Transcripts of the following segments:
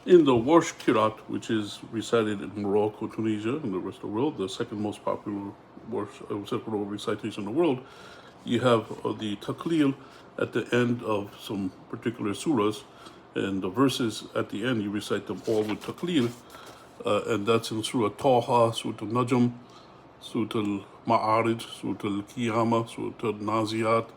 In the Warsh Quran, which is recited in Morocco, Tunisia, and the rest of the world, the second most popular Quran recitation in the world, you have the Taqleel at the end of some particular surahs, and the verses at the end, you recite them all with Taqleel, and that's in Surah Taha, Surah Al-Najm, Surah Al-Ma'arij, Surah Al-Qiyamah, Surah Al-Naziyat,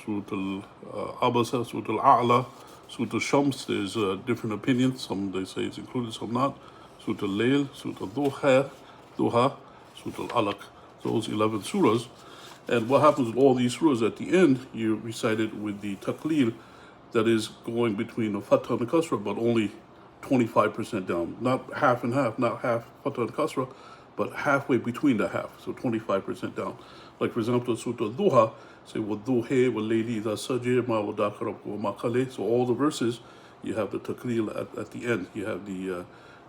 Surah Al-Abasa, Surah Al-A'la, Surah Al-Shams. There's different opinions. Some they say it's included, some not. Surah Al-Layl, Surah Al-Duha, Surah Al-Alaq. Those 11 surahs. And what happens with all these surahs at the end, you recite it with the taqleel that is going between the fatha and the kasra, but only 25% down. Not half and half, not half fatha and kasra, but halfway between the half, so 25% down. Like for example, Surah Al-Duha, say, وَالضُّحَى وَاللَّيْلِ إِذَا سَجَى مَا وَدَّعَكَ رَبُّكَ وَمَا قَلَى. So all the verses, you have the taqleel at the end. You have the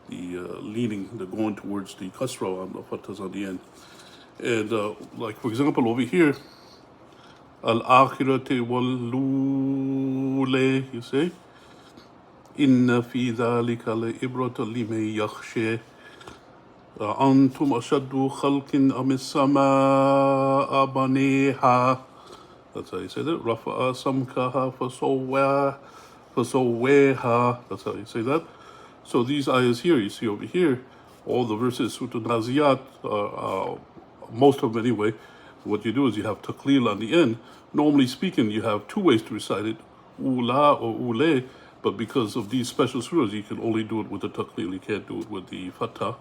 leaning, the going towards the kasra on the fathas on the end. And like for example over here, al-akhirati wal-lule, you say, inna fi dhalika la-ibrata liman yakhsha, antum ashaddu khalqin am as-samaa baniha. That's how you say that. Rafa'a samkaha fasawwaha. That's how you say that. So these ayahs here, you see over here, all the verses, Surah Naziyat, most of them anyway, what you do is you have taqleel on the end. Normally speaking, you have two ways to recite it, ula or ule, but because of these special surahs, you can only do it with the taqleel. You can't do it with the fatah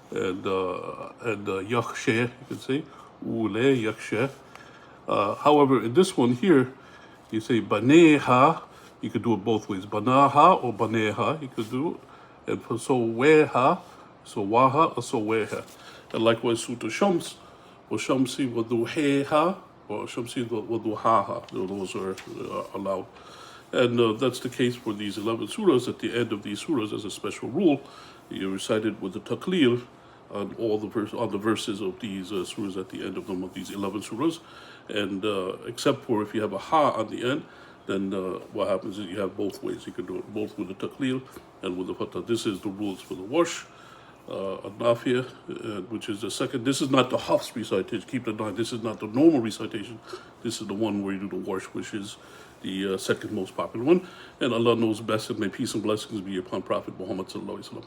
and yakhsha, you can say, ule, yakhsha. However, in this one here, you say baneha, you could do it both ways, banaha or baneha, you could do it, and for soweha, sowaha or soweha. And likewise, Surah Shams, or Shamsi waduheha, or Shamsi waduhaha. Those are allowed. And that's the case for these 11 surahs. At the end of these surahs, as a special rule, you recite it with the taqleel on all the verses of these surahs at the end of them, of these 11 surahs. And except for if you have a ha on the end, then what happens is you have both ways. You can do it both with the taqleel and with the fatah. This is the rules for the Warsh. Nafia, which is the second. This is not the Hafs recitation. Keep in mind, this is not the normal recitation. This is the one where you do the Warsh, which is the second most popular one. And Allah knows best, and may peace and blessings be upon Prophet Muhammad sallallahu alaihi wasallam.